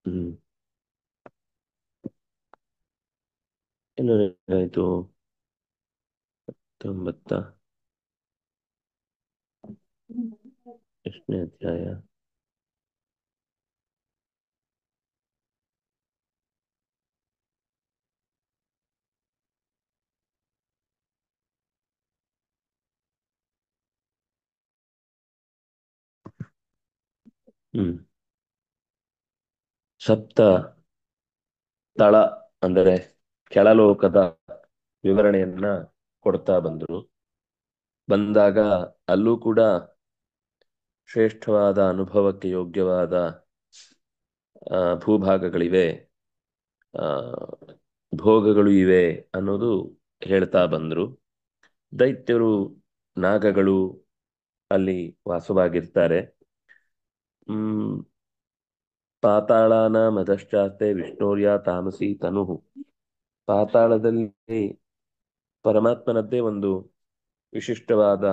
ಹ್ಮ್. ಏನು ಆಯ್ತು? 90. ಎಷ್ಟನೇ ಅಧ್ಯಾಯ? ಹ್ಮ್. ಸಪ್ತ ತಳ ಅಂದರೆ ಕೆಳಲೋಕದ ವಿವರಣೆಯನ್ನ ಕೊಡ್ತಾ ಬಂದಾಗ ಅಲ್ಲೂ ಕೂಡ ಶ್ರೇಷ್ಠವಾದ ಅನುಭವಕ್ಕೆ ಯೋಗ್ಯವಾದ ಭೂಭಾಗಗಳಿವೆ, ಆ, ಭೋಗಗಳು ಇವೆ ಅನ್ನೋದು ಹೇಳ್ತಾ ಬಂದ್ರು. ದೈತ್ಯರು, ನಾಗಗಳು ಅಲ್ಲಿ ವಾಸವಾಗಿರ್ತಾರೆ. ಹ್ಮ್. ಪಾತಾಳನ ಮದಶ್ಚಾಸ್ತೆ ವಿಷ್ಣೋರ್ಯ ತಾಮಸಿ ತನುಹು. ಪಾತಾಳದಲ್ಲಿ ಪರಮಾತ್ಮನದ್ದೇ ಒಂದು ವಿಶಿಷ್ಟವಾದ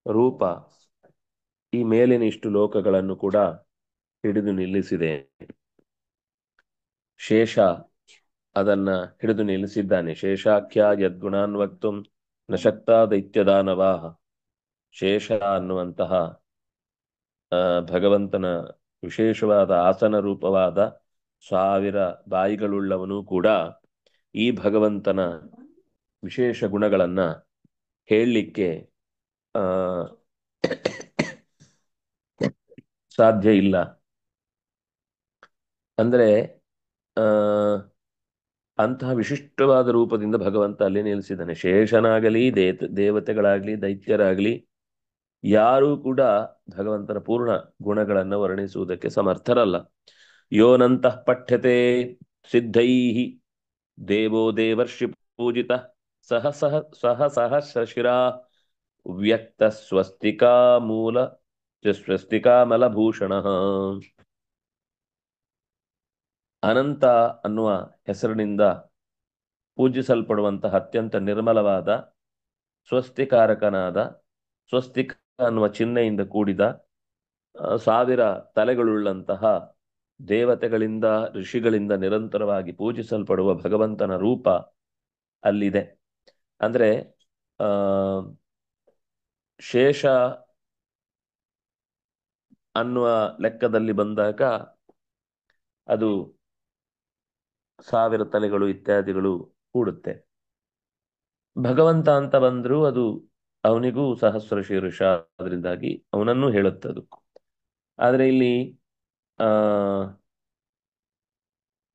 ರೂಪ ಈ ಮೇಲಿನ ಇಷ್ಟು ಲೋಕಗಳನ್ನು ಕೂಡ ಹಿಡಿದು ನಿಲ್ಲಿಸಿದೆ. ಶೇಷ ಅದನ್ನ ಹಿಡಿದು ನಿಲ್ಲಿಸಿದ್ದಾನೆ. ಶೇಷಾಖ್ಯ ಯದ್ಗುಣಾನ್ ವಕ್ತುಂ ನ ಶಕ್ತ ದೈತ್ಯದಾನವಾಹ. ಶೇಷ ಅನ್ನುವಂತಹ ಭಗವಂತನ ವಿಶೇಷವಾದ ಆಸನ ರೂಪವಾದ 1000 ಬಾಯಿಗಳುಳ್ಳವನು ಕೂಡ ಈ ಭಗವಂತನ ವಿಶೇಷ ಗುಣಗಳನ್ನ ಹೇಳಲಿಕ್ಕೆ ಆ ಸಾಧ್ಯ ಇಲ್ಲ. ಅಂದ್ರೆ ಆ ಅಂತಹ ವಿಶಿಷ್ಟವಾದ ರೂಪದಿಂದ ಭಗವಂತ ಅಲ್ಲಿ ನಿಲ್ಲಿಸಿದ್ದಾನೆ. ಶೇಷನಾಗಲಿ ದೇವತೆಗಳಾಗ್ಲಿ ದೈತ್ಯರಾಗ್ಲಿ ಯಾರೂ ಕೂಡ ಭಗವಂತನ ಪೂರ್ಣ ಗುಣಗಳನ್ನು ವರ್ಣಿಸುವುದಕ್ಕೆ ಸಮರ್ಥರಲ್ಲ. ಯೋನಂತಃ ಪಠ್ಯತೆ ಸಿದ್ಧೈ ದೇವೋ ದೇವರ್ಷಿ ಪೂಜಿತ ಸಹ ಸಹ ಸಹ ಸಹಸ್ರಶಿರಾ ವ್ಯಕ್ತ ಸ್ವಸ್ತಿಕಾ ಮೂಲ ಸ್ವಸ್ತಿಕಾಮಲಭೂಷಣ. ಅನಂತ ಅನ್ನುವ ಹೆಸರಿನಿಂದ ಪೂಜಿಸಲ್ಪಡುವಂತಹ ಅತ್ಯಂತ ನಿರ್ಮಲವಾದ ಸ್ವಸ್ತಿಕಾರಕನಾದ, ಸ್ವಸ್ತಿಕ ಅನ್ನುವ ಚಿಹ್ನೆಯಿಂದ ಕೂಡಿದ 1000 ತಲೆಗಳುಳ್ಳಂತಹ ದೇವತೆಗಳಿಂದ ಋಷಿಗಳಿಂದ ನಿರಂತರವಾಗಿ ಪೂಜಿಸಲ್ಪಡುವ ಭಗವಂತನ ರೂಪ ಅಲ್ಲಿದೆ. ಅಂದ್ರೆ ಆ ಶೇಷ ಅನ್ನುವ ಲೆಕ್ಕದಲ್ಲಿ ಬಂದಾಗ ಅದು 1000 ತಲೆಗಳು ಇತ್ಯಾದಿಗಳು ಕೂಡುತ್ತೆ. ಭಗವಂತ ಅಂತ ಬಂದ್ರು ಅದು ಅವನಿಗೂ ಸಹಸ್ರ ಶೀರ್ಷ, ಅದರಿಂದಾಗಿ ಅವನನ್ನು ಹೇಳುತ್ತದು. ಆದ್ರೆ ಇಲ್ಲಿ ಆ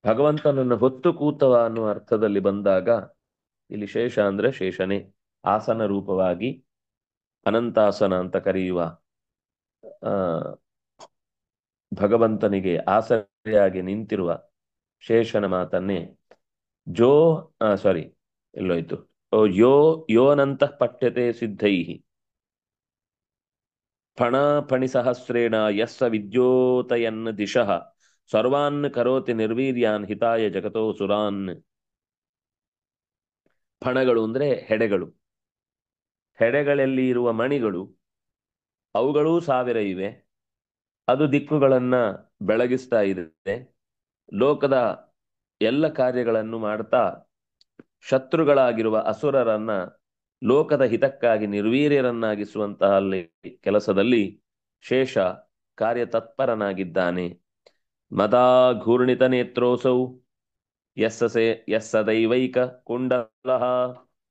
ಭಗವಂತನನ್ನು ಹೊತ್ತು ಕೂತವ ಅನ್ನುವ ಅರ್ಥದಲ್ಲಿ ಬಂದಾಗ ಇಲ್ಲಿ ಶೇಷ ಅಂದ್ರೆ ಶೇಷನೇ. ಆಸನ ರೂಪವಾಗಿ ಅನಂತಾಸನ ಅಂತ ಕರೆಯುವ ಆ ಭಗವಂತನಿಗೆ ಆಸರೆಯಾಗಿ ನಿಂತಿರುವ ಶೇಷನ ಮಾತನ್ನೇ ಜೋ ಸಾರಿ ಎಲ್ಲೋಯ್ತು. ಯೋ ಯೋನಂತಃ ಪಠ್ಯತೆ ಸಿದ್ಧೈ ಫಣ ಫಣಿ ಸಹಸ್ರೇಣ ಯಸ್ಸ ವಿದ್ಯೋತಯನ್ ದಿಶಃ ಸರ್ವಾನ್ ಕರೋತಿ ನಿರ್ವೀರ್ಯಾನ್ ಹಿತಾಯ ಜಗತೋ ಸುರಾನ್. ಫಣಗಳು ಅಂದ್ರೆ ಹೆಡೆಗಳು. ಹೆಡೆಗಳಲ್ಲಿ ಇರುವ ಮಣಿಗಳು ಅವುಗಳೂ 1000 ಇವೆ. ಅದು ದಿಕ್ಕುಗಳನ್ನ ಬೆಳಗಿಸ್ತಾ ಇದೆ. ಲೋಕದ ಎಲ್ಲ ಕಾರ್ಯಗಳನ್ನು ಮಾಡ್ತಾ ಶತ್ರುಗಳಾಗಿರುವ ಅಸುರರನ್ನ ಲೋಕದ ಹಿತಕ್ಕಾಗಿ ನಿರ್ವೀರ್ಯರನ್ನಾಗಿಸುವಂತಹ ಕೆಲಸದಲ್ಲಿ ಶೇಷ ಕಾರ್ಯತತ್ಪರನಾಗಿದ್ದಾನೆ. ಮದಾ ಘೂರ್ಣಿತ ನೇತ್ರೋಸೌ ಯಸ್ಸ ದೈವೈಕ ಕುಂಡಲ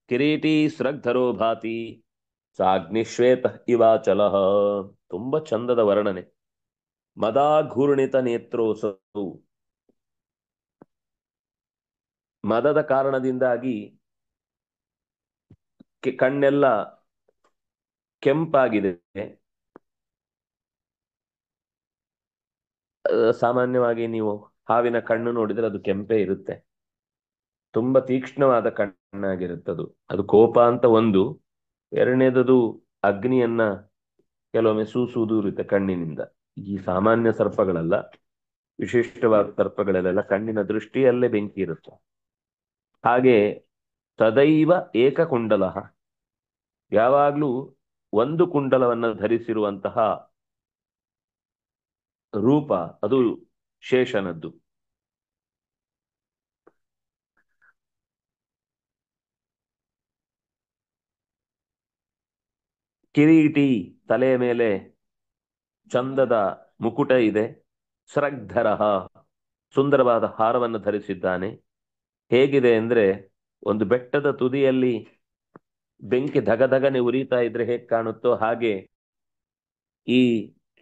ಕಿರೀಟಿ ಸ್ರಗ್ಧರೋ ಭಾತಿ ಸಾಗ್ನಿಶ್ವೇತ ಇವಾಚಲಃ. ತುಂಬಾ ಚಂದದ ವರ್ಣನೆ. ಮದಾ ಘೂರ್ಣಿತ ನೇತ್ರೋಸೌ, ಮದದ ಕಾರಣದಿಂದಾಗಿ ಕಣ್ಣೆಲ್ಲ ಕೆಂಪಾಗಿದೆ. ಸಾಮಾನ್ಯವಾಗಿ ನೀವು ಹಾವಿನ ಕಣ್ಣು ನೋಡಿದ್ರೆ ಅದು ಕೆಂಪೇ ಇರುತ್ತೆ. ತುಂಬಾ ತೀಕ್ಷ್ಣವಾದ ಕಣ್ಣಾಗಿರುತ್ತದು. ಅದು ಕೋಪ ಅಂತ ಒಂದು. ಎರಡನೇದದು ಅಗ್ನಿಯನ್ನ ಕೆಲವೊಮ್ಮೆ ಸೂಸುವುದು ಇರುತ್ತೆ ಕಣ್ಣಿನಿಂದ. ಈ ಸಾಮಾನ್ಯ ಸರ್ಪಗಳಲ್ಲ, ವಿಶಿಷ್ಟವಾದ ಸರ್ಪಗಳಲ್ಲೆಲ್ಲ ಕಣ್ಣಿನ ದೃಷ್ಟಿಯಲ್ಲೇ ಬೆಂಕಿ ಇರುತ್ತೆ. ಹಾಗೆ ಸದೈವ ಏಕಕುಂಡಲ, ಯಾವಾಗ್ಲೂ ಒಂದು ಕುಂಡಲವನ್ನ ಧರಿಸಿರುವಂತಹ ರೂಪ ಅದು ಶೇಷನದ್ದು. ಕಿರೀಟಿ, ತಲೆಯ ಮೇಲೆ ಚಂದದ ಮುಕುಟ ಇದೆ. ಸ್ರಗ್ಧರ, ಸುಂದರವಾದ ಹಾರವನ್ನು ಧರಿಸಿದ್ದಾನೆ. ಹೇಗಿದೆ ಅಂದ್ರೆ, ಒಂದು ಬೆಟ್ಟದ ತುದಿಯಲ್ಲಿ ಬೆಂಕಿ ಧಗಧಗನೆ ಉರಿತಾ ಇದ್ರೆ ಹೇಗೆ ಕಾಣುತ್ತೋ ಹಾಗೆ ಈ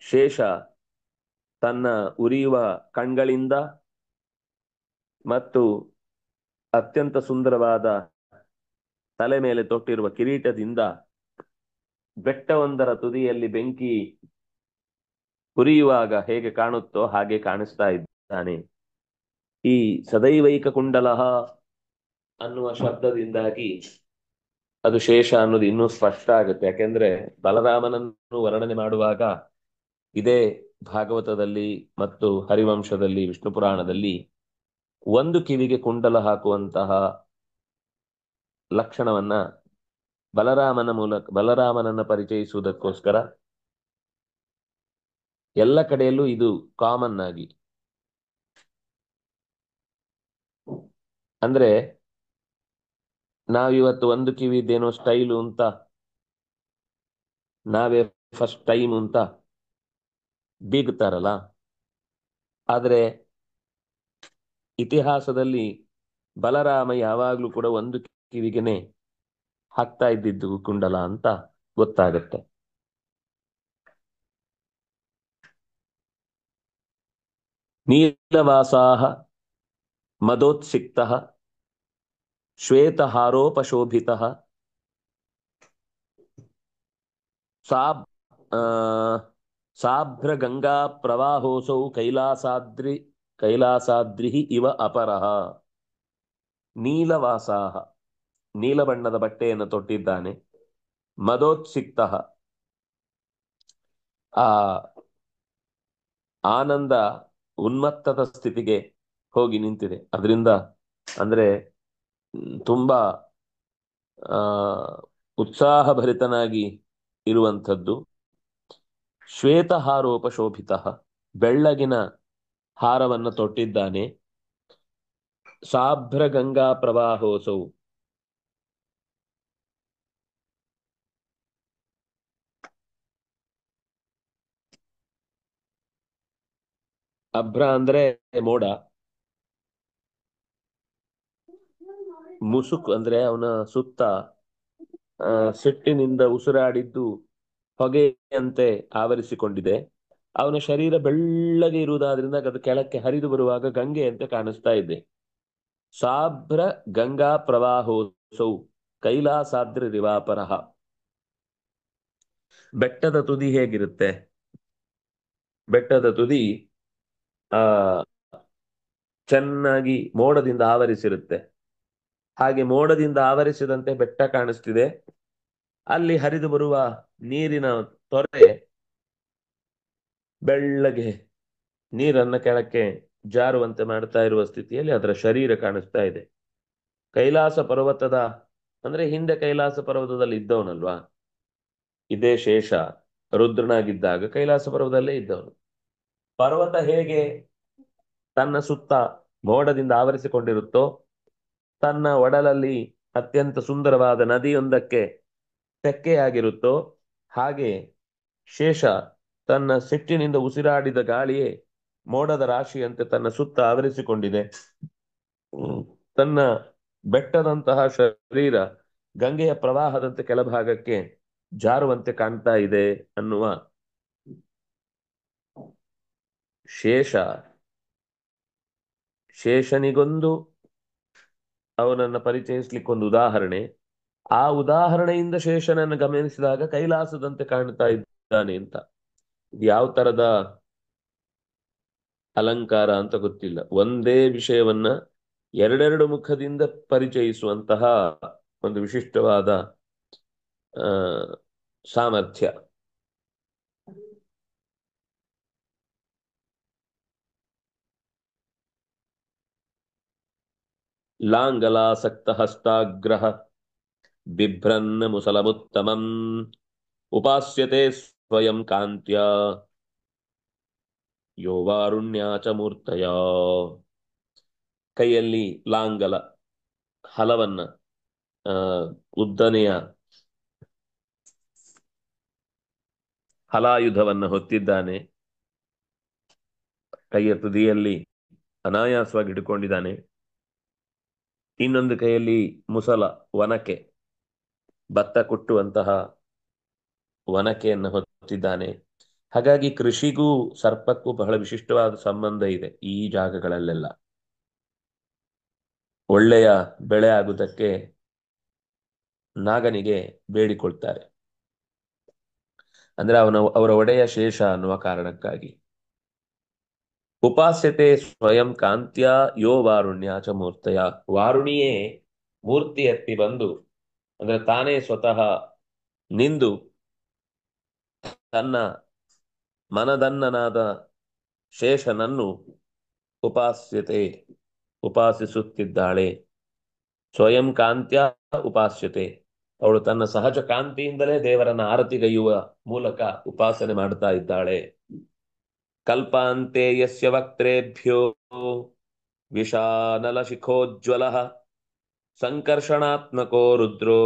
ಶೇಷ ತನ್ನ ಉರಿಯುವ ಕಣ್ಗಳಿಂದ ಮತ್ತು ಅತ್ಯಂತ ಸುಂದರವಾದ ತಲೆ ಮೇಲೆ ತೊಟ್ಟಿರುವ ಕಿರೀಟದಿಂದ ಬೆಟ್ಟವೊಂದರ ತುದಿಯಲ್ಲಿ ಬೆಂಕಿ ಉರಿಯುವಾಗ ಹೇಗೆ ಕಾಣುತ್ತೋ ಹಾಗೆ ಕಾಣಿಸ್ತಾ ಇದ್ದಾನೆ. ಈ ಸದೈವೈಕ ಕುಂಡಲಹ ಅನ್ನುವ ಶಬ್ದದಿಂದಾಗಿ ಅದು ಶೇಷ ಅನ್ನೋದು ಇನ್ನೂ ಸ್ಪಷ್ಟ ಆಗುತ್ತೆ. ಯಾಕೆಂದ್ರೆ ಬಲರಾಮನನ್ನು ವರ್ಣನೆ ಮಾಡುವಾಗ ಇದೇ ಭಾಗವತದಲ್ಲಿ ಮತ್ತು ಹರಿವಂಶದಲ್ಲಿ, ವಿಷ್ಣು ಪುರಾಣದಲ್ಲಿ ಒಂದು ಕಿವಿಗೆ ಕುಂಡಲ ಹಾಕುವಂತಹ ಲಕ್ಷಣವನ್ನ ಬಲರಾಮನನ್ನ ಪರಿಚಯಿಸುವುದಕ್ಕೋಸ್ಕರ ಎಲ್ಲ ಕಡೆಯಲ್ಲೂ ಇದು ಕಾಮನ್ ಆಗಿ, ಅಂದ್ರೆ ನಾವಿವತ್ತು ಒಂದು ಕಿವಿದೇನೋ ಸ್ಟೈಲು ಅಂತ, ನಾವೇ ಫಸ್ಟ್ ಟೈಮ್ ಅಂತ ಬೀಗುತ್ತಾರಲ್ಲ, ಆದ್ರೆ ಇತಿಹಾಸದಲ್ಲಿ ಬಲರಾಮ ಯಾವಾಗ್ಲೂ ಕೂಡ ಒಂದು ಕಿವಿಗೆನೆ ಹಾಕ್ತಾ ಇದ್ದಿದ್ದು ಕುಂಡಲ ಅಂತ ಗೊತ್ತಾಗತ್ತೆ. ನೀಲವಾಸಾಹ ಮದೋತ್ಸಿಕ್ತಃ ಶ್ವೇತಹಾರೋಪಶೋಭಿತಃ ಸಾಬ್ ಸಾಭ್ರ ಗಂಗಾ ಪ್ರವಾಹೋಸೌ ಕೈಲಾಸಾದ್ರಿ ಇವ ಅಪರಃ. ನೀಲವಾಸಾಹ, ನೀಲ ಬಣ್ಣದ ಬಟ್ಟೆಯನ್ನು ತೊಟ್ಟಿದ್ದಾನೆ. ಮದೋತ್ಸಿಕ್ತಃ, ಆ ಆನಂದ ಉನ್ಮತ್ತದ ಸ್ಥಿತಿಗೆ ಹೋಗಿ ನಿಂತಿದೆ. ಅದರಿಂದ ಅಂದ್ರೆ ತುಂಬಾ ಆ ಉತ್ಸಾಹಭರಿತನಾಗಿ ಇರುವಂಥದ್ದು. ಶ್ವೇತಹಾರೋಪಶೋಭಿತ, ಬೆಳ್ಳಗಿನ ಹಾರವನ್ನು ತೊಟ್ಟಿದ್ದಾನೆ. ಸಾಭ್ರ ಗಂಗಾ ಪ್ರವಾಹೋಸೌ, ಅಭ್ರ ಅಂದ್ರೆ ಮೋಡ, ಮುಸುಕ್ ಅಂದ್ರೆ ಅವನ ಸುತ್ತ ಸಿಟ್ಟಿನಿಂದ ಉಸಿರಾಡಿದ್ದು ಹೊಗೆಯಂತೆ ಆವರಿಸಿಕೊಂಡಿದೆ. ಅವನ ಶರೀರ ಬೆಳ್ಳಗೆ ಇರುವುದಾದ್ರಿಂದ ಅದು ಕೆಳಕ್ಕೆ ಹರಿದು ಬರುವಾಗ ಗಂಗೆಯಂತೆ ಕಾಣಿಸ್ತಾ ಇದೆ. ಸಾಭ್ರ ಗಂಗಾ ಪ್ರವಾಹೋತ್ಸೌ ಕೈಲಾಸಾದ್ರಿ ರಿವಾಪರಃ. ಬೆಟ್ಟದ ತುದಿ ಹೇಗಿರುತ್ತೆ? ಬೆಟ್ಟದ ತುದಿ ಆ ಚೆನ್ನಾಗಿ ಮೋಡದಿಂದ ಆವರಿಸಿರುತ್ತೆ. ಹಾಗೆ ಮೋಡದಿಂದ ಆವರಿಸಿದಂತೆ ಬೆಟ್ಟ ಕಾಣಿಸ್ತಿದೆ. ಅಲ್ಲಿ ಹರಿದು ಬರುವ ನೀರಿನ ತೊರೆ ಬೆಳ್ಳಗೆ ನೀರನ್ನ ಕೆಳಕ್ಕೆ ಜಾರುವಂತೆ ಮಾಡ್ತಾ ಇರುವ ಸ್ಥಿತಿಯಲ್ಲಿ ಅದರ ಶರೀರ ಕಾಣಿಸ್ತಾ ಇದೆ. ಕೈಲಾಸ ಪರ್ವತದ, ಅಂದ್ರೆ ಹಿಂದೆ ಕೈಲಾಸ ಪರ್ವತದಲ್ಲಿ ಇದ್ದವನಲ್ವಾ, ಇದೇ ಶೇಷ ರುದ್ರನಾಗಿದ್ದಾಗ ಕೈಲಾಸ ಪರ್ವತದಲ್ಲೇ ಇದ್ದವನು. ಪರ್ವತ ಹೇಗೆ ತನ್ನ ಸುತ್ತ ಮೋಡದಿಂದ ಆವರಿಸಿಕೊಂಡಿರುತ್ತೋ, ತನ್ನ ಒಡಲಲ್ಲಿ ಅತ್ಯಂತ ಸುಂದರವಾದ ನದಿಯೊಂದಕ್ಕೆ ತೆಕ್ಕೆಯಾಗಿರುತ್ತೋ, ಹಾಗೆ ಶೇಷ ತನ್ನ ಸಿಟ್ಟಿನಿಂದ ಉಸಿರಾಡಿದ ಗಾಳಿಯೇ ಮೋಡದ ರಾಶಿಯಂತೆ ತನ್ನ ಸುತ್ತ ಆವರಿಸಿಕೊಂಡಿದೆ. ತನ್ನ ಬೆಟ್ಟದಂತಹ ಶರೀರ ಗಂಗೆಯ ಪ್ರವಾಹದಂತೆ ಕೆಳಭಾಗಕ್ಕೆ ಜಾರುವಂತೆ ಕಾಣ್ತಾ ಇದೆ ಅನ್ನುವ ಶೇಷನಿಗೊಂದು ಅವನನ್ನ ಪರಿಚಯಿಸ್ಲಿಕ್ಕೊಂದು ಉದಾಹರಣೆ. ಆ ಉದಾಹರಣೆಯಿಂದ ಶೇಷನನ್ನು ಗಮನಿಸಿದಾಗ ಕೈಲಾಸದಂತೆ ಕಾಣ್ತಾ ಇದ್ದಾನೆ ಅಂತ. ಯಾವ ತರದ ಅಲಂಕಾರ ಅಂತ ಗೊತ್ತಿಲ್ಲ. ಒಂದೇ ವಿಷಯವನ್ನ ಎರಡೆರಡು ಮುಖದಿಂದ ಪರಿಚಯಿಸುವಂತಹ ಒಂದು ವಿಶಿಷ್ಟವಾದ ಆ ಸಾಮರ್ಥ್ಯ. ಲಾಂಗಲಾಸಕ್ತ ಹಸ್ತಾಗ್ರಹ ಬಿಭ್ರನ್ನ ಮುಸಲಮುತ್ತಮಂ ಉಪಾಸ್ಯತೆ ಸ್ವಯಂ ಕಾಂತ್ಯ ಯೋ ವಾರುಣ್ಯಾಚ ಮೂರ್ತಯ. ಕೈಯಲ್ಲಿ ಲಾಂಗಲ, ಹಲವನ್ನ, ಉದ್ದನೆಯ ಹಲಾಯುಧವನ್ನು ಹೊತ್ತಿದ್ದಾನೆ, ಕೈಯ ತುದಿಯಲ್ಲಿ ಅನಾಯಾಸವಾಗಿ ಹಿಡ್ಕೊಂಡಿದ್ದಾನೆ. ಇನ್ನೊಂದು ಕೈಯಲ್ಲಿ ಮುಸಲ, ಒನಕೆ, ಭತ್ತ ಕುಟ್ಟುವಂತಹ ಒನಕೆಯನ್ನು ಹೊತ್ತಿದ್ದಾನೆ. ಹಾಗಾಗಿ ಕೃಷಿಗೂ ಸರ್ಪಕ್ಕೂ ಬಹಳ ವಿಶಿಷ್ಟವಾದ ಸಂಬಂಧ ಇದೆ ಈ ಜಾಗಗಳಲ್ಲೆಲ್ಲ. ಒಳ್ಳೆಯ ಬೆಳೆ ಆಗುವುದಕ್ಕೆ ನಾಗನಿಗೆ ಬೇಡಿಕೊಳ್ತಾರೆ, ಅಂದ್ರೆ ಅವರ ಒಡೆಯ ಶೇಷ ಅನ್ನುವ ಕಾರಣಕ್ಕಾಗಿ. ಉಪಾಸ್ಯತೆ ಸ್ವಯಂ ಕಾಂತ್ಯ ಯೋ ವಾರುಣ್ಯ ಚ ಮೂರ್ತಯ. ವಾರುಣಿಯೇ ಮೂರ್ತಿ ಎತ್ತಿ ಬಂದು, ಅಂದ್ರೆ ತಾನೇ ಸ್ವತಃ ನಿಂದು ತನ್ನ ಮನದನ್ನನಾದ ಶೇಷನನ್ನು ಉಪಾಸ್ಯತೆ ಉಪಾಸಿಸುತ್ತಿದ್ದಾಳೆ. ಸ್ವಯಂ ಕಾಂತ್ಯ ಉಪಾಸ್ಯತೆ, ಅವಳು ತನ್ನ ಸಹಜ ಕಾಂತಿಯಿಂದಲೇ ದೇವರನ್ನ ಆರತಿಗೈಯುವ ಮೂಲಕ ಉಪಾಸನೆ ಮಾಡ್ತಾ ಇದ್ದಾಳೆ. ಕಲ್ಪಾಂತೆ ಯಸ್ಯ ವಕ್ತ್ರೇಭ್ಯೋ ವಿಷಾನಲ ಶಿಖೋಜ್ವಲ ಸಂಕರ್ಷಣಾತ್ಮಕೋ ರುದ್ರೋ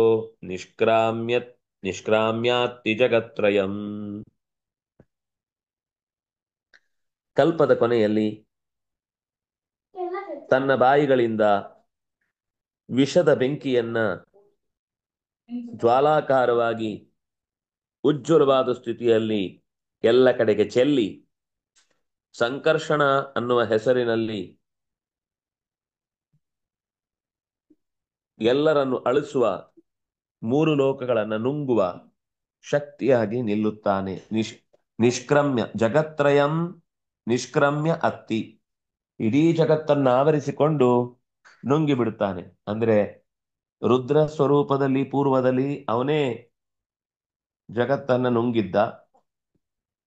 ನಿಷ್ಕ್ರಾಮ್ಯಾತ್ತಿ ಜಗತ್ರಯಂ. ಕಲ್ಪದ ಕೊನೆಯಲ್ಲಿ ತನ್ನ ಬಾಯಿಗಳಿಂದ ವಿಷದ ಬೆಂಕಿಯನ್ನ ಜ್ವಾಲಾಕಾರವಾಗಿ ಉಜ್ವಲವಾದ ಸ್ಥಿತಿಯಲ್ಲಿ ಎಲ್ಲ ಕಡೆಗೆ ಚೆಲ್ಲಿ, ಸಂಕರ್ಷಣ ಅನ್ನುವ ಹೆಸರಿನಲ್ಲಿ ಎಲ್ಲರನ್ನು ಅಳಿಸುವ, ಮೂರು ಲೋಕಗಳನ್ನು ನುಂಗುವ ಶಕ್ತಿಯಾಗಿ ನಿಲ್ಲುತ್ತಾನೆ. ನಿಷ್ಕ್ರಮ್ಯ ಜಗತ್ರಯಂ ನಿಷ್ಕ್ರಮ್ಯ ಅತ್ತಿ, ಇಡೀ ಜಗತ್ತನ್ನು ಆವರಿಸಿಕೊಂಡು ನುಂಗಿ ಬಿಡುತ್ತಾನೆ. ಅಂದ್ರೆ ರುದ್ರ ಸ್ವರೂಪದಲ್ಲಿ ಪೂರ್ವದಲ್ಲಿ ಅವನೇ ಜಗತ್ತನ್ನ ನುಂಗಿದ್ದ.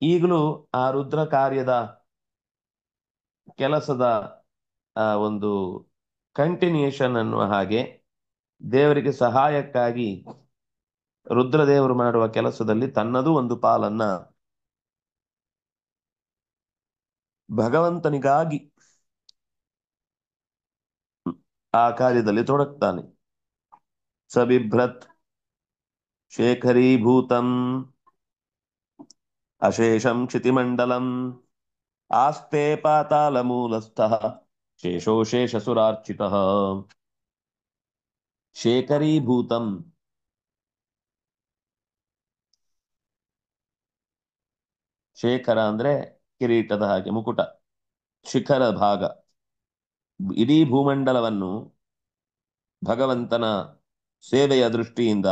ಈಗಲೂ ಆ ರುದ್ರ ಕಾರ್ಯದ ಕೆಲಸದ ಒಂದು ಕಂಟಿನ್ಯೂಷನ್ ಅನ್ನುವ ಹಾಗೆ ದೇವರಿಗೆ ಸಹಾಯಕ್ಕಾಗಿ ರುದ್ರದೇವರು ಮಾಡುವ ಕೆಲಸದಲ್ಲಿ ತನ್ನದೂ ಒಂದು ಪಾಲನ್ನ ಭಗವಂತನಿಗಾಗಿ ಆ ಕಾರ್ಯದಲ್ಲಿ ತೊಡಗ್ತಾನೆ. ಸಬಿಭ್ರತ್ ಶೇಖರೀಭೂತಂ ಅಶೇಷಂ ಕ್ಷಿತಿಮಂಡಲಂ ಆಸ್ತೆ ಪಾತಾಳ ಮೂಲಸ್ಥಃ ಶೇಷೋ ಶೇಷಸುರಾರ್ಚಿತಃ. ಶೇಖರೀಭೂತಂ, ಶೇಖರ ಅಂದ್ರೆ ಕಿರೀಟದ ಹಾಗೆ ಮುಕುಟ, ಶಿಖರ ಭಾಗ. ಇಡೀ ಭೂಮಂಡಲವನ್ನು ಭಗವಂತನ ಸೇವೆಯ ದೃಷ್ಟಿಯಿಂದ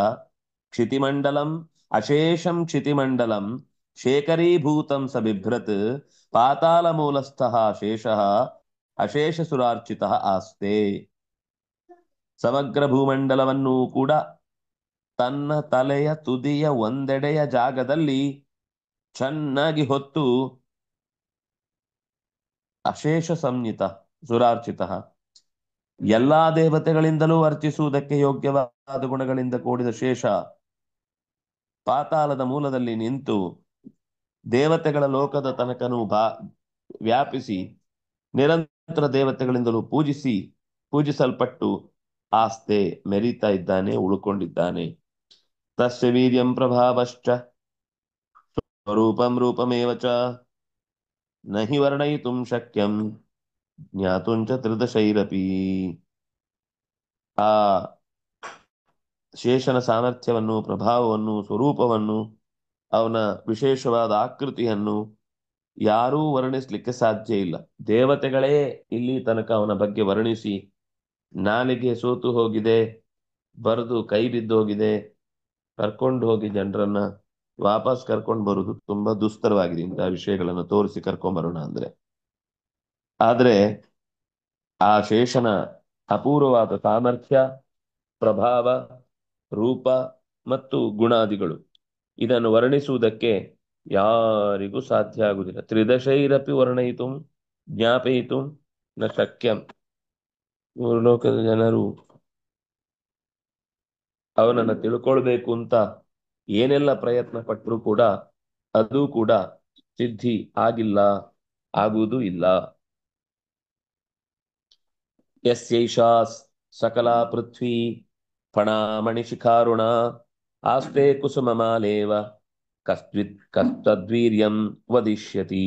ಕ್ಷಿತಿಮಂಡಲಂ ಅಶೇಷಂ ಕ್ಷಿತಿಮಂಡಲಂ ಶೇಖರೀಭೂತಂ ಸಬಿಭ್ರತ್ ಪಾತಾಳ ಮೂಲಸ್ಥಃ ಶೇಷಃ ಅಶೇಷಸುರಾರ್ಚಿತಃ ಆಸ್ತೆ. ಸಮಗ್ರ ಭೂಮಂಡಲವನ್ನು ಕೂಡ ತನ್ನ ತಲೆಯ ತುದಿಯ ಒಂದೆಡೆಯ ಜಾಗದಲ್ಲಿ ಚೆನ್ನಾಗಿ ಹೊತ್ತು ಅಶೇಷ ಸಂಹಿತ ಸುರಾರ್ಚಿತ, ಎಲ್ಲಾ ದೇವತೆಗಳಿಂದಲೂ ಅರ್ಚಿಸುವುದಕ್ಕೆ ಯೋಗ್ಯವಾದ ಗುಣಗಳಿಂದ ಕೂಡಿದ ಶೇಷ ಪಾತಾಳದ ಮೂಲದಲ್ಲಿ ನಿಂತು ದೇವತೆಗಳ ಲೋಕದ ತನಕನೂ ವ್ಯಾಪಿಸಿ ನಿರಂತರ ದೇವತೆಗಳಿಂದಲೂ ಪೂಜಿಸಲ್ಪಟ್ಟು ಆಸ್ತೆ ಮೆರೀತಾ ಇದ್ದಾನೆ, ಉಳ್ಕೊಂಡಿದ್ದಾನೆ. ತಸ್ಯ ವೀರ್ಯಂ ಪ್ರಭಾವಶ್ಚ ಸ್ವರೂಪಂ ರೂಪಮೇವ ಚ ನಹಿ ವರ್ಣಯಿತುಂ ಶಕ್ಯಂ ಜ್ಞಾತುಂಚ ತ್ರಿದಶೈರಪಿ. ಆ ಶೇಷನ ಸಾಮರ್ಥ್ಯವನ್ನು, ಪ್ರಭಾವವನ್ನು, ಸ್ವರೂಪವನ್ನು, ಅವನ ವಿಶೇಷವಾದ ಆಕೃತಿಯನ್ನು ಯಾರೂ ವರ್ಣಿಸ್ಲಿಕ್ಕೆ ಸಾಧ್ಯ ಇಲ್ಲ. ದೇವತೆಗಳೇ ಇಲ್ಲಿ ತನಕ ಅವನ ಬಗ್ಗೆ ವರ್ಣಿಸಿ ನಾಲಿಗೆ ಸೋತು ಹೋಗಿದೆ, ಬರೆದು ಕೈ ಬಿದ್ದೋಗಿದೆ, ಕರ್ಕೊಂಡು ಹೋಗಿ ಜನರನ್ನ ವಾಪಸ್ ಕರ್ಕೊಂಡು ಬರುವುದು ತುಂಬಾ ದುಸ್ತರವಾಗಿದೆ. ಇಂತಹ ವಿಷಯಗಳನ್ನು ತೋರಿಸಿ ಕರ್ಕೊಂಡ್ ಬರೋಣ ಅಂದ್ರೆ. ಆದ್ರೆ ಆ ಶೇಷನ ಅಪೂರ್ವವಾದ ಸಾಮರ್ಥ್ಯ, ಪ್ರಭಾವ, ರೂಪ ಮತ್ತು ಗುಣಾದಿಗಳು, ಇದನ್ನು ವರ್ಣಿಸುವುದಕ್ಕೆ ಯಾರಿಗೂ ಸಾಧ್ಯ ಆಗುವುದಿಲ್ಲ. ತ್ರಿದಶೈರಪಿ ವರ್ಣಯಿತು ಜ್ಞಾಪಯಿತು ನ ಶಕ್ಯಂ. ಮೂರು ಲೋಕದ ಜನರು ಅವನನ್ನ ತಿಳ್ಕೊಳ್ಬೇಕು ಅಂತ ಏನೆಲ್ಲ ಪ್ರಯತ್ನ ಪಟ್ಟರೂ ಕೂಡ ಅದು ಕೂಡ ಸಿದ್ಧಿ ಆಗಿಲ್ಲ, ಆಗುವುದೂ ಇಲ್ಲ. ಯಸ್ಯೈಷಾ ಸಕಲಾ ಪೃಥ್ವಿ ಫಣಾಮಣಿ ಶಿಖಾರುಣ ಆಸ್ತೆ ಕುಸುಮಮಾಲೇವ ಕಸ್ತದ್ವೀರ್ಯಂ ವದಿಷ್ಯತಿ.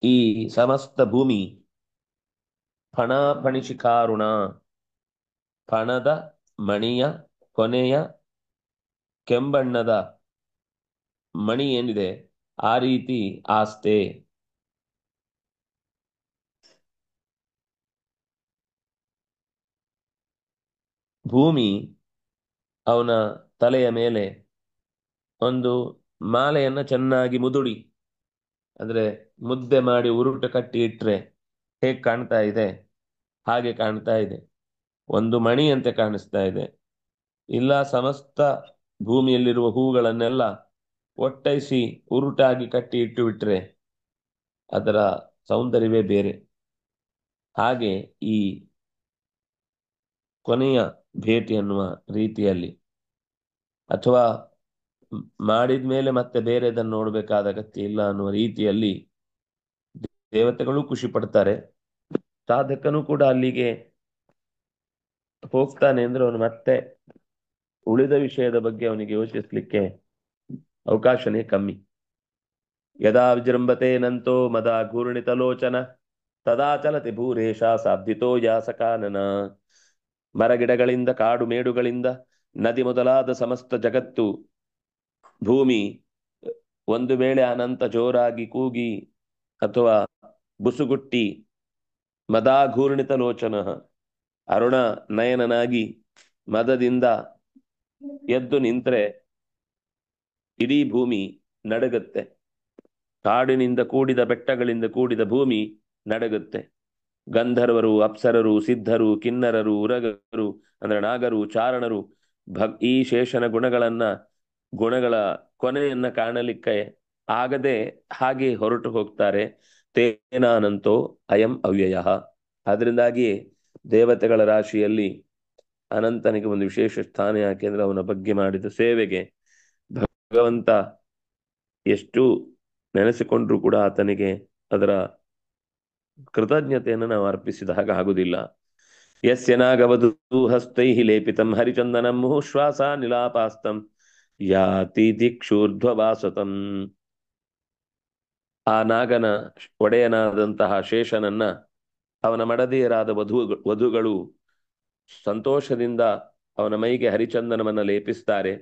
ಈ ಸಮಸ್ತ ಭೂಮಿ ಫಣಾಫಣಿಶಿಖಾರುಣ, ಫಣದ ಮಣಿಯ ಕೊನೆಯ ಕೆಂಬಣ್ಣದ ಮಣಿ ಏನಿದೆ ಆ ರೀತಿ ಆಸ್ತೆ. ಭೂಮಿ ಅವನ ತಲೆಯ ಮೇಲೆ ಒಂದು ಮಾಲೆಯನ್ನ ಚೆನ್ನಾಗಿ ಮುದುಡಿ, ಅಂದ್ರೆ ಮುದ್ದೆ ಮಾಡಿ ಉರುಟು ಕಟ್ಟಿ ಇಟ್ರೆ ಹೇಗೆ ಕಾಣ್ತಾ ಇದೆ ಹಾಗೆ ಕಾಣ್ತಾ ಇದೆ, ಒಂದು ಮಣಿಯಂತೆ ಕಾಣಿಸ್ತಾ ಇದೆ. ಇಲ್ಲ ಸಮಸ್ತ ಭೂಮಿಯಲ್ಲಿರುವ ಹೂಗಳನ್ನೆಲ್ಲ ಒಟ್ಟೈಸಿ ಉರುಟಾಗಿ ಕಟ್ಟಿ ಇಟ್ಟು ಬಿಟ್ರೆ ಅದರ ಸೌಂದರ್ಯವೇ ಬೇರೆ. ಹಾಗೆ ಈ ಕೊನೆಯ ಭೇಟಿ ಅನ್ನುವ ರೀತಿಯಲ್ಲಿ, ಅಥವಾ ಮಾಡಿದ ಮೇಲೆ ಮತ್ತೆ ಬೇರೆದನ್ನು ನೋಡ್ಬೇಕಾದ ಅಗತ್ಯ ಇಲ್ಲ ಅನ್ನುವ ರೀತಿಯಲ್ಲಿ ದೇವತೆಗಳು ಖುಷಿ ಪಡ್ತಾರೆ. ಸಾಧಕನು ಕೂಡ ಅಲ್ಲಿಗೆ ಹೋಗ್ತಾನೆ ಅಂದ್ರೆ ಅವನು ಮತ್ತೆ ಉಳಿದ ವಿಷಯದ ಬಗ್ಗೆ ಅವನಿಗೆ ಯೋಚಿಸ್ಲಿಕ್ಕೆ ಅವಕಾಶನೇ ಕಮ್ಮಿ. ಯದಾ ವಿಜೃಂಭತೆ ನಂತೋ ಮದ ಘೂರ್ಣಿತಲೋಚನ ತದಾ ಚಲತಿ ಭೂರೇಶ ಸಾಬ್ಧಿತೋ ಯಾಸಕಾನನ. ಮರಗಿಡಗಳಿಂದ, ಕಾಡು ಮೇಡುಗಳಿಂದ, ನದಿ ಮೊದಲಾದ ಸಮಸ್ತ ಜಗತ್ತು, ಭೂಮಿ ಒಂದು ವೇಳೆ ಅನಂತ ಜೋರಾಗಿ ಕೂಗಿ ಅಥವಾ ಬುಸುಗುಟ್ಟಿ ಮದಾಘೂರ್ಣಿತ ಲೋಚನ, ಅರುಣ ನಯನನಾಗಿ ಮದದಿಂದ ಎದ್ದು ನಿಂತ್ರೆ ಇಡೀ ಭೂಮಿ ನಡಗುತ್ತೆ. ಕಾಡಿನಿಂದ ಕೂಡಿದ, ಬೆಟ್ಟಗಳಿಂದ ಕೂಡಿದ ಭೂಮಿ ನಡಗುತ್ತೆ. ಗಂಧರ್ವರು, ಅಪ್ಸರರು, ಸಿದ್ಧರು, ಕಿನ್ನರರು, ಉರಗರು ಅಂದ್ರೆ ನಾಗರು, ಚಾರಣರು ಈ ಶೇಷನ ಗುಣಗಳ ಕೊನೆಯನ್ನ ಕಾಣಲಿಕ್ಕೆ ಆಗದೆ ಹಾಗೆ ಹೊರಟು ಹೋಗ್ತಾರೆ. ತೇನಾನಂತೋ ಅಯಂ ಅವ್ಯಯ. ಅದರಿಂದಾಗಿ ದೇವತೆಗಳ ರಾಶಿಯಲ್ಲಿ ಅನಂತನಿಗೆ ಒಂದು ವಿಶೇಷ ಸ್ಥಾನ. ಯಾಕೆಂದ್ರೆ ಅವನ ಬಗ್ಗೆ ಮಾಡಿದ ಸೇವೆಗೆ ಭಗವಂತ ಎಷ್ಟು ನೆನೆಸಿಕೊಂಡ್ರೂ ಕೂಡ ಆತನಿಗೆ ಅದರ ಕೃತಜ್ಞತೆಯನ್ನು ನಾವು ಅರ್ಪಿಸಿದ ಹಾಗೆ ಆಗುವುದಿಲ್ಲ. ಯಸ್ಯ ನಾಗವಧೂ ಹಸ್ತೈಃ ಲೇಪಿತಂ ಹರಿಚಂದನಂ ಮುಹುಶ್ವಾಸ ನಿಲಾಪಾಸ್ತಂ ಯಾತಿ ದಿಕ್ಷೂರ್ಧ್ವವಾಸತಂ. ಆ ನಾಗನ ಒಡೆಯನಾದಂತಹ ಶೇಷನನ್ನ ಅವನ ಮಡದಿಯರಾದ ವಧುಗಳು ಸಂತೋಷದಿಂದ ಅವನ ಮೈಗೆ ಹರಿಚಂದನವನ್ನ ಲೇಪಿಸ್ತಾರೆ.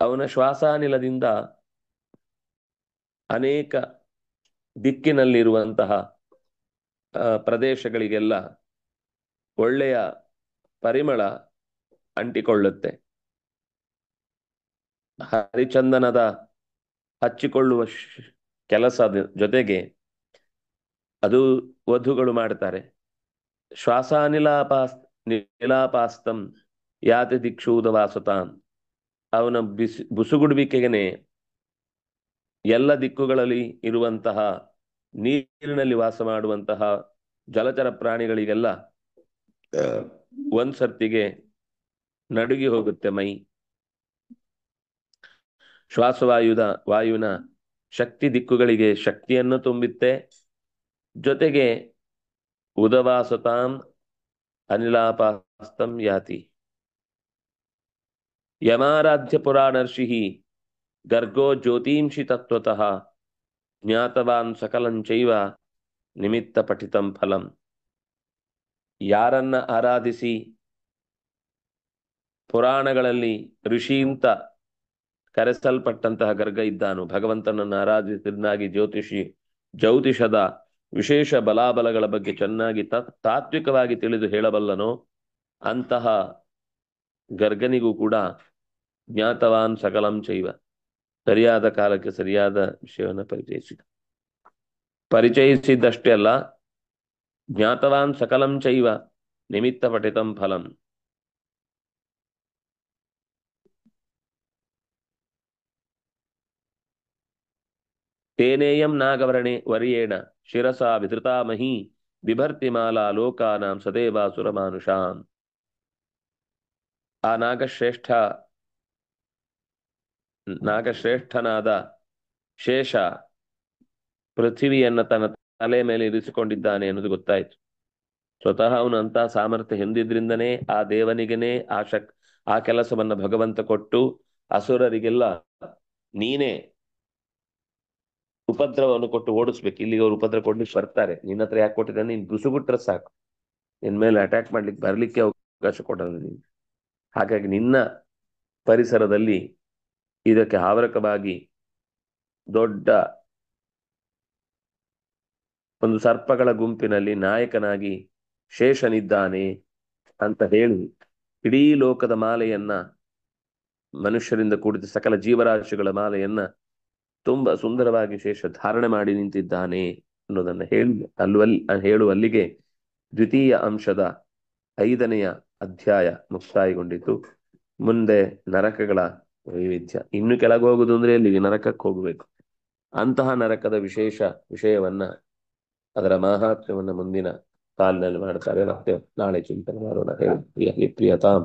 ಅವನ ಶ್ವಾಸಾನಿಲದಿಂದ ಅನೇಕ ದಿಕ್ಕಿನಲ್ಲಿರುವಂತಹ ಪ್ರದೇಶಗಳಿಗೆಲ್ಲ ಒಳ್ಳೆಯ ಪರಿಮಳ ಅಂಟಿಕೊಳ್ಳುತ್ತೆ. ಹರಿಚಂದನದ ಹಚ್ಚಿಕೊಳ್ಳುವ ಕೆಲಸದ ಜೊತೆಗೆ ಅದು ವಧುಗಳು ಮಾಡ್ತಾರೆ. ನಿಲಾಪಾಸ್ತಂ ಯಾತಿ ದಿಕ್ಷೂದ ವಾಸತಾಂ. ಅವನ ಬುಸುಗುಡುವಿಕೆಗೆ ಎಲ್ಲ ದಿಕ್ಕುಗಳಲ್ಲಿ ಇರುವಂತಹ ನೀರಿನಲ್ಲಿ ವಾಸ ಮಾಡುವಂತಹ ಜಲಚರ ಪ್ರಾಣಿಗಳಿಗೆಲ್ಲ ಒಂದ್ಸರ್ತಿಗೆ ನಡುಗಿ ಹೋಗುತ್ತೆ ಮೈ. ವಾಯುವಿನ ಶಕ್ತಿ ದಿಕ್ಕುಗಳಿಗೆ ಶಕ್ತಿಯನ್ನು ತುಂಬುತ್ತೆ. ಜೊತೆಗೆ ಉದವಾಸತಾಂ ಅನಿಲಾಪಾಸ್ತಂ ಯಾತಿ. ಯಮಾರಾಧ್ಯ ಪುರಾಣರ್ಷಿ ಗರ್ಗೋ ಜ್ಯೋತಿಂಷಿ ತತ್ವತಃ ಜ್ಞಾತವಾನ್ ಸಕಲಂಚೈವ ನಿಮಿತ್ತ ಪಠಿತಂ ಫಲಂ. ಯಾರನ್ನ ಆರಾಧಿಸಿ ಪುರಾಣಗಳಲ್ಲಿ ಋಷಿ ಅಂತ ಕರೆಸಲ್ಪಟ್ಟಂತಹ ಗರ್ಗ ಇದ್ದಾನು, ಭಗವಂತನನ್ನು ಆರಾಧಿಸಿದನಾಗಿ ಜ್ಯೋತಿಷದ ವಿಶೇಷ ಬಲಾಬಲಗಳ ಬಗ್ಗೆ ಚೆನ್ನಾಗಿ ತಾತ್ವಿಕವಾಗಿ ತಿಳಿದು ಹೇಳಬಲ್ಲನೋ ಅಂತಹ ಗರ್ಗನಿಗೂ ಕೂಡ ಜ್ಞಾತವಾನ್ ಸಕಲಂ ಚೈವ, ಸರಿಯಾದ ಕಾಲಕ್ಕೆ ಸರಿಯಾದ ವಿಷಯವನ್ನು ಪರಿಚಯಿಸಿದ್ದಷ್ಟೇ ಅಲ್ಲ, ಜ್ಞಾತವಾನ್ ಸಕಲಂ ಚೈವ ನಿಮಿತ್ತ ಪಠಿತಂ ಫಲಂ. ತೇನೇಯಂ ನಾಗವರ್ಣೆ ವರ್ಯೇಣ ಶಿರಸಾ ವಿಧೃತಾ ಮಹಿ ಬಿಭರ್ತಿ ಮಾಲಾ ಲೋಕಾನಾಂ ಸದೇವಾಸುರ. ಆ ನಾಗಶ್ರೇಷ್ಠ ನಾಗಶ್ರೇಷ್ಠನಾದ ಶೇಷ ಪೃಥ್ವಿಯನ್ನ ತನ್ನ ತಲೆ ಮೇಲೆ ಇರಿಸಿಕೊಂಡಿದ್ದಾನೆ ಅನ್ನೋದು ಗೊತ್ತಾಯ್ತು. ಸ್ವತಃ ಅವನು ಅಂತ ಸಾಮರ್ಥ್ಯ ಹೊಂದಿದ್ರಿಂದನೇ ಆ ದೇವನಿಗನೇ ಆ ಕೆಲಸವನ್ನ ಭಗವಂತ ಕೊಟ್ಟು ಅಸುರರಿಗೆಲ್ಲ ನೀನೇ ಉಪದ್ರವವನ್ನು ಕೊಟ್ಟು ಓಡಿಸ್ಬೇಕು. ಇಲ್ಲಿಗೆ ಅವ್ರು ಉಪದ್ರ ಕೊಡ್ಲಿಕ್ಕೆ ಬರ್ತಾರೆ, ನಿನ್ನ ಹತ್ರ ಯಾಕೆ ಕೊಟ್ಟಿದ್ದಾನೆ, ನೀನ್ ಬಿಟ್ರೆ ಸಾಕು, ನಿನ್ ಮೇಲೆ ಅಟ್ಯಾಕ್ ಮಾಡ್ಲಿಕ್ಕೆ ಬರ್ಲಿಕ್ಕೆ ಅವಕಾಶ ಕೊಡಲ್ಲ ನೀನು. ಹಾಗಾಗಿ ನಿನ್ನ ಪರಿಸರದಲ್ಲಿ ಇದಕ್ಕೆ ಆವರಕವಾಗಿ ದೊಡ್ಡ ಒಂದು ಸರ್ಪಗಳ ಗುಂಪಿನಲ್ಲಿ ನಾಯಕನಾಗಿ ಶೇಷನಿದ್ದಾನೆ ಅಂತ ಹೇಳಿ ಇಡೀ ಲೋಕದ ಮಾಲೆಯನ್ನ, ಮನುಷ್ಯರಿಂದ ಕೂಡಿದ ಸಕಲ ಜೀವರಾಶಿಗಳ ಮಾಲೆಯನ್ನ ತುಂಬಾ ಸುಂದರವಾಗಿ ಶೇಷ ಧಾರಣೆ ಮಾಡಿ ನಿಂತಿದ್ದಾನೆ ಅನ್ನೋದನ್ನ ಹೇಳುವಲ್ಲಿಗೆ ದ್ವಿತೀಯ ಅಂಶದ 5ನೆಯ ಅಧ್ಯಾಯ ಮುಕ್ತಾಯಗೊಂಡಿತು. ಮುಂದೆ ನರಕಗಳ ವೈವಿಧ್ಯ. ಇನ್ನು ಕೆಳಗೆ ಹೋಗುದು ಅಂದ್ರೆ ಎಲ್ಲಿಗೆ, ನರಕಕ್ಕೆ ಹೋಗಬೇಕು. ಅಂತಹ ನರಕದ ವಿಷಯವನ್ನ, ಅದರ ಮಾಹಾತ್ಮ್ಯವನ್ನ ಮುಂದಿನ ಸಾಲಿನಲ್ಲಿ ಮಾಡ್ತಾರೆ. ಮತ್ತೆ ನಾಳೆ ಚಿಂತನೆ ಮಾಡೋಣ. ಹೇಳಿ ಪ್ರಿಯತಾಂ.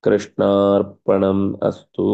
ಕೃಷ್ಣಾರ್ಪಣಂ ಅಸ್ತು.